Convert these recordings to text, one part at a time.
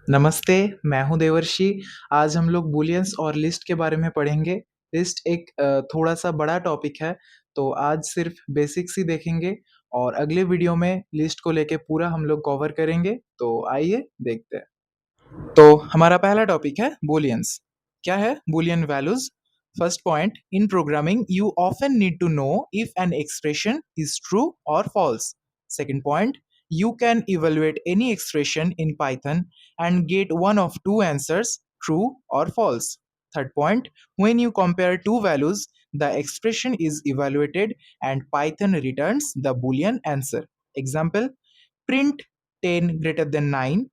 नमस्ते, मैं हूँ देवर्षि। आज हम लोग बूलियंस और लिस्ट के बारे में पढ़ेंगे। लिस्ट एक थोड़ा-सा बड़ा टॉपिक है, तो आज सिर्फ बेसिक्स ही देखेंगे और अगले वीडियो में लिस्ट को लेके पूरा हम लोग कवर करेंगे। तो आइए देखते हैं। तो हमारा पहला टॉपिक है बूलियंस। क्या है boolean values? First point, in programming you often need to know if an expression is true और false. Second point, you can evaluate any expression in Python and get one of two answers, true or false. Third point, when you compare two values, the expression is evaluated and Python returns the Boolean answer. Example, print 10 greater than 9,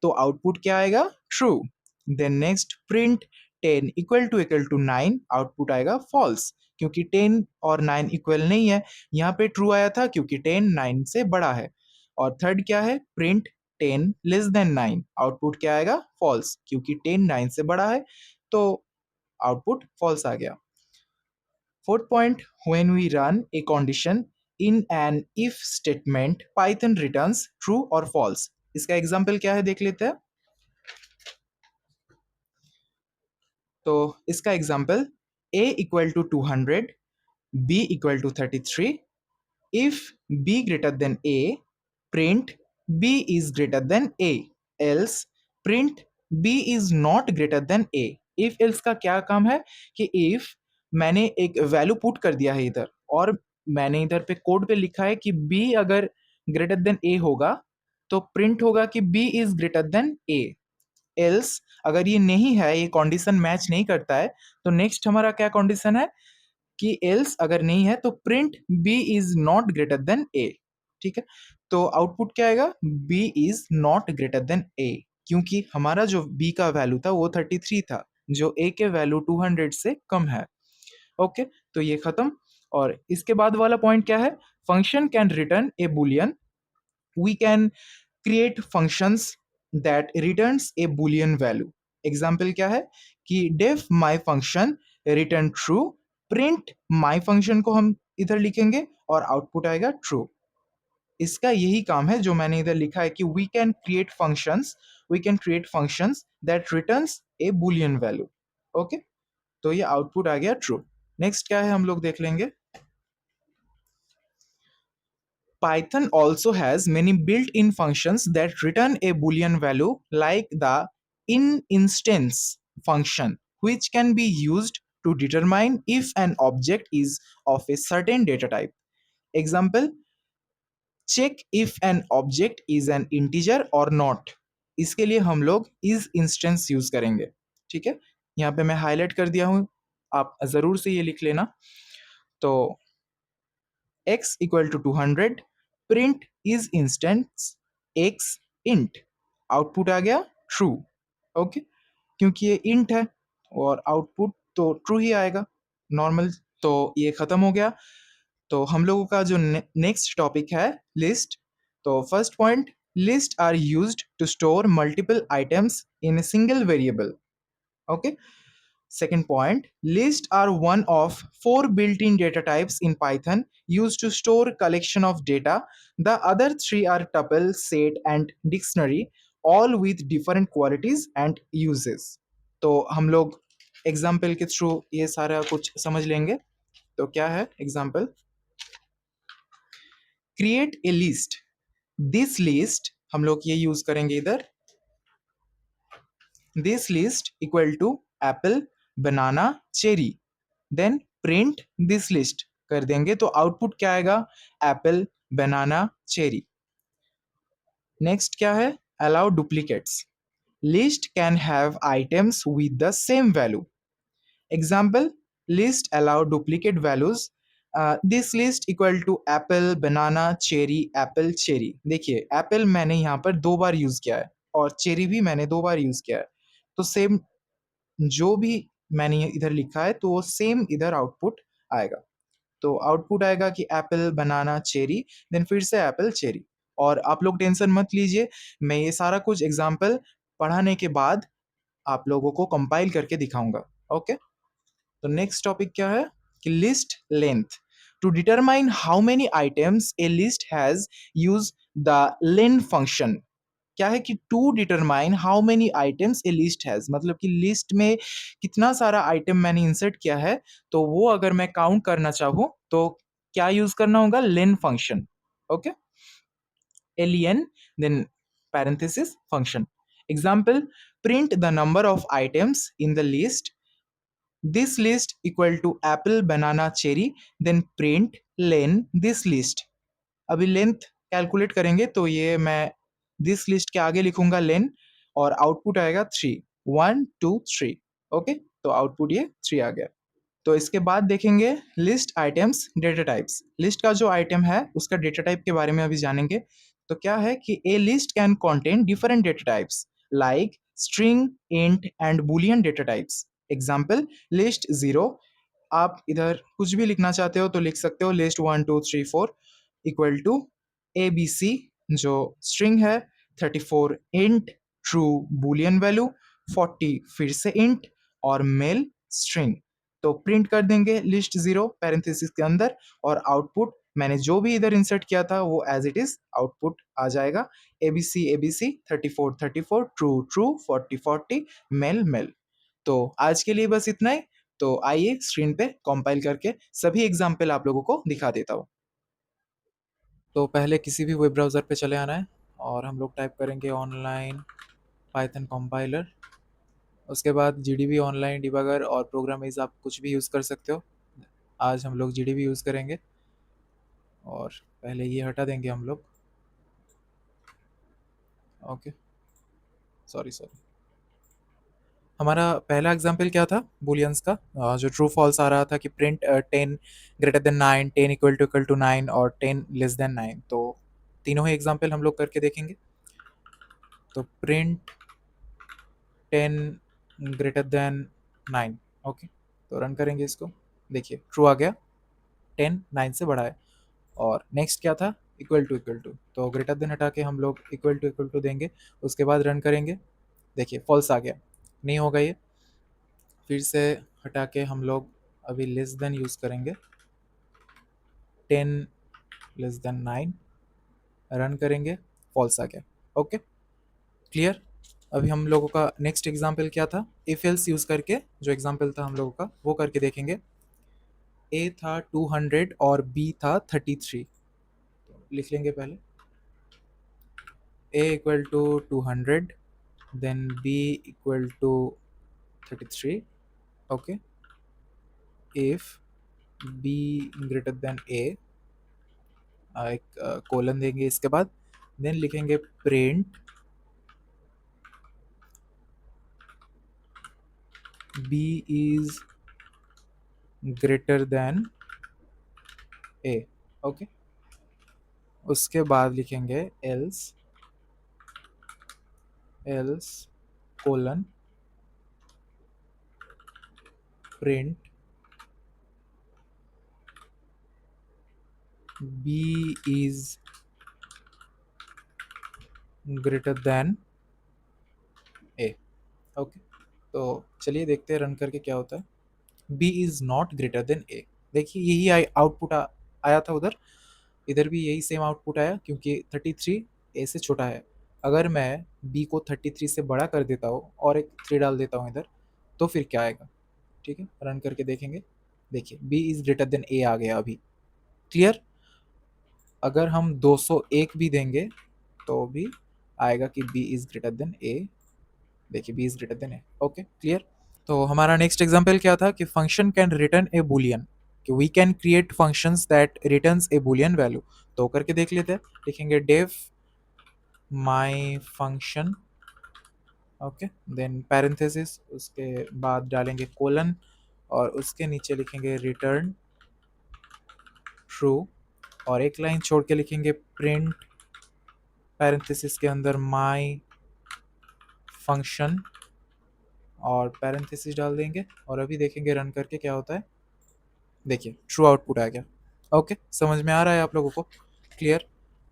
तो output क्या आएगा? True. Then next, print 10 equal to 9, output आएगा false, क्योंकि 10 और 9 equal नहीं है। यहाँ पे ट्रू आया था क्योंकि 10 9 से बड़ा है। और थर्ड क्या है? प्रिंट 10 लेस देन 9, आउटपुट क्या आएगा? फॉल्स, क्योंकि 10 9 से बड़ा है, तो आउटपुट फॉल्स आ गया। Fourth point, when we run a condition in an if statement, Python returns true or false. इसका एग्जाम्पल क्या है देख लेते हैं। तो इसका example, a equal to 200, b equal to 33, if b greater than a, print b is greater than a, else print b is not greater than a. if else का क्या काम है कि if मैंने एक वैल्यू पुट कर दिया है इधर, और मैंने इधर पे कोड पे लिखा है कि b अगर ग्रेटर देन a होगा तो प्रिंट होगा कि b is greater then a. Else अगर ये नहीं है, ये कंडीशन मैच नहीं करता है, तो नेक्स्ट हमारा क्या कंडीशन है कि एल्स अगर नहीं है तो print b is not greater then a. ठीक है, तो आउटपुट क्या आएगा? b is not greater then a, क्योंकि हमारा जो b का वैल्यू था वो 33 था, जो a के वैल्यू 200 से कम है। ओके, तो ये खत्म। और इसके बाद वाला पॉइंट क्या है? Function can return a boolean. We can create functions that returns a boolean value. Example क्या है कि def my function return true, print my function को हम इधर लिखेंगे और आउटपुट आएगा ट्रू. इसका यही काम है जो मैंने इधर लिखा है कि we can create functions that returns a boolean value. Okay, तो ये आउटपुट आ गया ट्रू. नेक्स्ट क्या है हम लोग देख लेंगे। Python also has many built-in functions that return a Boolean value, like the inInstance function, which can be used to determine if an object is of a certain data type. Example, check if an object is an integer or not. इसके लिए हम लोग is instance use करेंगे। ठीक है, यहाँ पे मैं हाईलाइट कर दिया हूँ, आप जरूर से ये लिख लेना। तो x equal to 200, print is instance x int, output आ गया ट्रू. ओके, क्योंकि ये इंट है और आउटपुट तो ट्रू ही आएगा नॉर्मल. तो ये खत्म हो गया। तो हम लोगों का जो नेक्स्ट टॉपिक है लिस्ट. तो first point, list are used to store multiple items in a single variable. Okay. Second point, lists are one of four built-in data types in Python used to store collection of data. The other three are tuple, set, and dictionary, all with different qualities and uses. तो हम लोग example के through ये सारा कुछ समझ लेंगे. तो क्या है example? Create a list. This list हम लोग ये यूज करेंगे इधर. This list equal to apple, banana, cherry. Then print this list कर देंगे तो आउटपुट क्या आएगा? Apple, banana, cherry. नेक्स्ट क्या है? Allow duplicates. List can have items with the same value. Example, list allow duplicate values. This list equal to apple, banana, cherry, apple, cherry. देखिए apple मैंने यहाँ पर 2 बार यूज किया है और चेरी भी मैंने 2 बार यूज किया है, तो सेम जो भी मैंने इधर लिखा है तो वो सेम इधर आउटपुट आएगा. तो आउटपुट आएगा कि एप्पल, बनाना, चेरी, देन फिर से एप्पल, चेरी. और आप लोग टेंशन मत लीजिए, मैं ये सारा कुछ एग्जाम्पल पढ़ाने के बाद आप लोगों को कंपाइल करके दिखाऊंगा. ओके, तो नेक्स्ट टॉपिक क्या है कि list length. To determine how many items a list has, use the len function. क्या है कि to determine how many items a list has, मतलब कि लिस्ट में कितना सारा आइटम मैंने इंसर्ट किया है, तो वो अगर मैं काउंट करना चाहूँ तो क्या यूज करना होगा, len function. Okay, len, then parenthesis function. Example, print the number of items in the list. This list equal to apple, banana, cherry. Then print len this list. अभी लेंथ कैलकुलेट करेंगे तो ये मैं this list के आगे लिखूंगा लेन, और output आएगा 3, 1 2 3. ओके, तो आउटपुट ये 3 आ गया. तो इसके बाद देखेंगे list items data types. List का जो आइटम है उसका डेटा टाइप के बारे में अभी जानेंगे. तो क्या है कि a list can contain different data types like string, int and boolean data types. Example, list 0. आप इधर कुछ भी लिखना चाहते हो तो लिख सकते हो, list 1 2 3 4 equal to A B C जो स्ट्रिंग है, 34 इंट ट्रू बूलियन वैल्यू, 40 फिर से इंट और मेल स्ट्रिंग. तो प्रिंट कर देंगे लिस्ट 0 पैरेंथेसिस के अंदर, और आउटपुट मैंने जो भी इधर इंसर्ट किया था वो एज इट इज आउटपुट आ जाएगा, A B C 34 34 true true 40 40 male male. तो आज के लिए बस इतना ही. तो आइए स्क्रीन पे कंपाइल करके सभी एग्जाम्पल आप लोगों को दिखा देता हूँ. तो पहले किसी भी वेब ब्राउज़र पे चले आना है और हम लोग टाइप करेंगे ऑनलाइन पाइथन कंपाइलर. उसके बाद जीडीबी ऑनलाइन डिबगर और प्रोग्रामिज़ आप कुछ भी यूज़ कर सकते हो. आज हम लोग जीडीबी यूज़ करेंगे और पहले ये हटा देंगे हम लोग. Okay, sorry sorry. हमारा पहला एग्जाम्पल क्या था बुलियंस का, जो ट्रू फॉल्स आ रहा था कि print 10 greater than 9, 10 equal to 9 और 10 लेस देन 9. तो तीनों ही एग्जाम्पल हम लोग करके देखेंगे. तो प्रिंट 10 ग्रेटर देन 9. ओके, तो रन करेंगे इसको. देखिए ट्रू आ गया, 10 9 से बड़ा है. और नेक्स्ट क्या था, इक्वल टू, तो ग्रेटर देन हटा के हम लोग इक्वल टू देंगे. उसके बाद रन करेंगे. देखिए फॉल्स आ गया, नहीं होगा ये. फिर से हटा के हम लोग अभी लेस देन यूज़ करेंगे, 10 लेस देन 9. रन करेंगे, फॉल्स आ गया. Okay, clear. अभी हम लोगों का नेक्स्ट एग्जाम्पल क्या था, इफ एल्स यूज़ करके जो एग्जाम्पल था हम लोगों का वो करके देखेंगे. ए था 200 और बी था 33. तो लिख लेंगे पहले, a equal to 200, then b equal to 33. Okay, if b greater than a, एक कोलन देंगे इसके बाद. देन लिखेंगे print b is greater than a. Okay, उसके बाद लिखेंगे else else colon print b is greater than a. Okay, तो चलिए देखते हैं रन करके क्या होता है. B is not greater than a. देखिए यही आउटपुट आया था उधर, इधर भी यही सेम आउटपुट आया क्योंकि 33 ए से छोटा है. अगर मैं बी को 33 से बड़ा कर देता हूँ और एक 3 डाल देता हूँ इधर, तो फिर क्या आएगा. ठीक है, रन करके देखेंगे. देखिए बी इज ग्रेटर देन ए आ गया अभी. क्लियर. अगर हम 201 भी देंगे तो भी आएगा कि b is greater than a. देखिए b is greater than a. Okay, clear. तो हमारा नेक्स्ट एग्जांपल क्या था कि function can return a boolean, कि we can create functions that returns a boolean value. तो करके देख लेते हैं. लिखेंगे def my function. Okay, then parenthesis, उसके बाद डालेंगे कोलन और उसके नीचे लिखेंगे रिटर्न ट्रू, और एक लाइन छोड़ के लिखेंगे प्रिंट पैरेंथेसिस के अंदर माई फंक्शन और पैरेंथेसिस डाल देंगे. और अभी देखेंगे रन करके क्या होता है. देखिए ट्रू आउटपुट आ गया. ओके, समझ में आ रहा है आप लोगों को. क्लियर.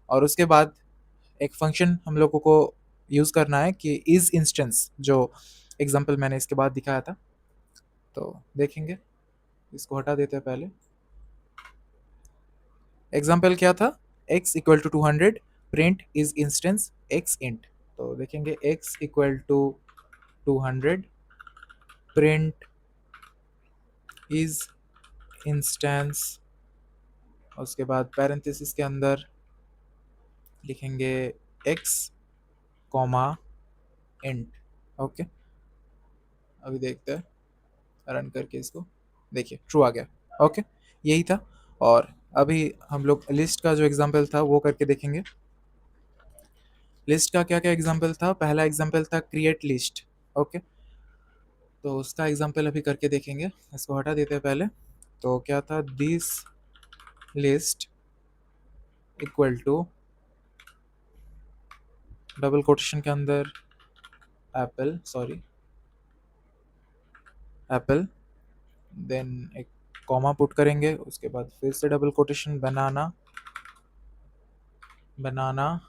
और उसके बाद एक फंक्शन हम लोगों को यूज़ करना है कि इज इंस्टेंस, जो एग्जांपल मैंने इसके बाद दिखाया था. तो देखेंगे, इसको हटा देते हैं पहले. एग्जाम्पल क्या था, x equal to 200, print is instance x int. तो देखेंगे x equal to 200, print is instance, उसके बाद पैरेंथेसिस के अंदर लिखेंगे x कॉमा इंट। ओके, अभी देखते हैं रन करके इसको, देखिए ट्रू आ गया। ओके, यही था। और अभी हम लोग लिस्ट का जो एग्जांपल था वो करके देखेंगे। लिस्ट का क्या क्या एग्जांपल था? पहला एग्जांपल था क्रिएट लिस्ट। ओके, तो उसका एग्जांपल अभी करके देखेंगे। इसको हटा देते हैं पहले। तो क्या था? This list equal to double quotation के अंदर एप्पल, सॉरी एप्पल, देन एक कॉमा पुट करेंगे, उसके बाद फिर से डबल कोटेशन बनाना, बनाना,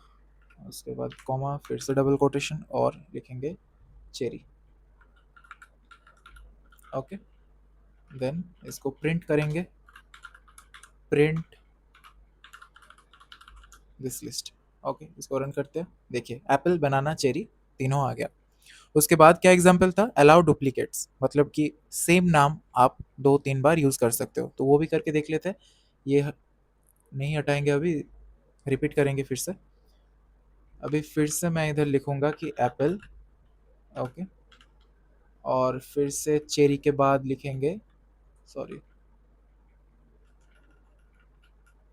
उसके बाद कॉमा, फिर से डबल कोटेशन और लिखेंगे चेरी। ओके, देन इसको प्रिंट करेंगे, प्रिंट दिस लिस्ट। ओके, इसको रन करते हैं। देखिए एप्पल, बनाना, चेरी तीनों आ गया। उसके बाद क्या एग्जाम्पल था? अलाउ डुप्लीकेट्स, मतलब कि सेम नाम आप 2-3 बार यूज कर सकते हो। तो वो भी करके देख लेते हैं। ये नहीं हटाएंगे, अभी रिपीट करेंगे फिर से। अभी फिर से मैं इधर लिखूंगा कि एप्पल। ओके, और फिर से चेरी के बाद लिखेंगे, सॉरी,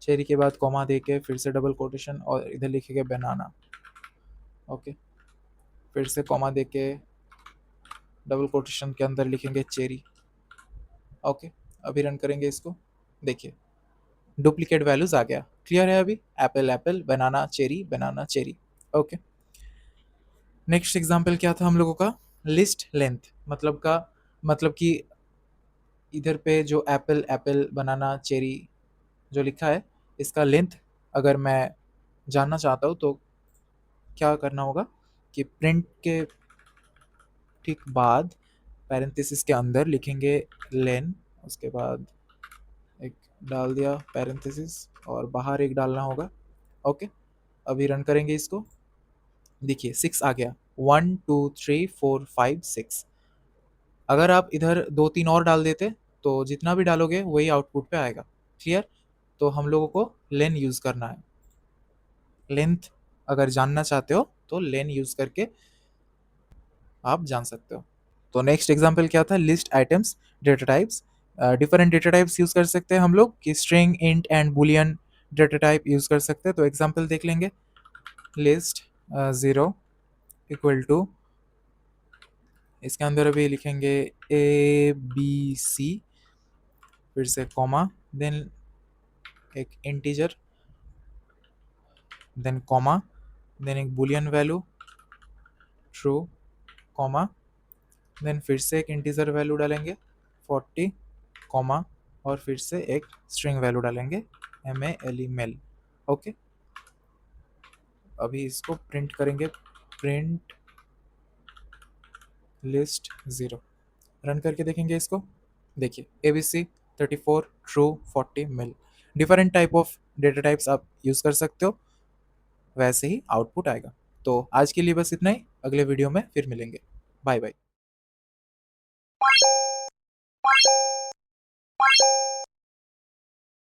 चेरी के बाद कॉमा देके फिर से डबल कोटेशन और इधर लिखेंगे बनाना। ओके, फिर से कॉमा देके डबल कोटेशन के अंदर लिखेंगे चेरी। ओके, अभी रन करेंगे इसको। देखिए डुप्लीकेट वैल्यूज आ गया। क्लियर है? अभी एप्पल एप्पल, बनाना चेरी, बनाना चेरी। ओके, नेक्स्ट एग्जांपल क्या था हम लोगों का? लिस्ट लेंथ, मतलब कि इधर पे जो एप्पल एप्पल, बनाना चेरी जो लिखा है, इसका लेंथ अगर मैं जानना चाहता हूँ तो क्या करना होगा कि प्रिंट के ठीक बाद पैरेंथेसिस के अंदर लिखेंगे लेन, उसके बाद एक डाल दिया पैरेंथेसिस और बाहर एक डालना होगा। ओके, अभी रन करेंगे इसको। देखिए 6 आ गया, 1 2 3 4 5 6। अगर आप इधर 2-3 और डाल देते तो जितना भी डालोगे वही आउटपुट पे आएगा। क्लियर? तो हम लोगों को लेन यूज करना है। लेंथ अगर जानना चाहते हो तो लेन यूज करके आप जान सकते हो। तो नेक्स्ट एग्जांपल क्या था? List items data types. Different data types use कर सकते हैं हम लोग कि string, int and Boolean data type use कर सकते हैं। तो एग्जांपल देख लेंगे। लिस्ट 0 इक्वल टू, इसके अंदर अभी लिखेंगे ABC, फिर से कॉमा, देन एक इंटीजर, देन कॉमा, देन एक boolean value true, comma, then फिर से एक इंटीजर वैल्यू डालेंगे 40, कॉमा, और फिर से एक स्ट्रिंग वैल्यू डालेंगे MALE मेल। ओके, अभी इसको प्रिंट करेंगे, प्रिंट लिस्ट 0। रन करके देखेंगे इसको। देखिए ABC 34 true 40 mill. Different type of data types आप यूज कर सकते हो, वैसे ही आउटपुट आएगा। तो आज के लिए बस इतना ही, अगले वीडियो में फिर मिलेंगे। Bye bye.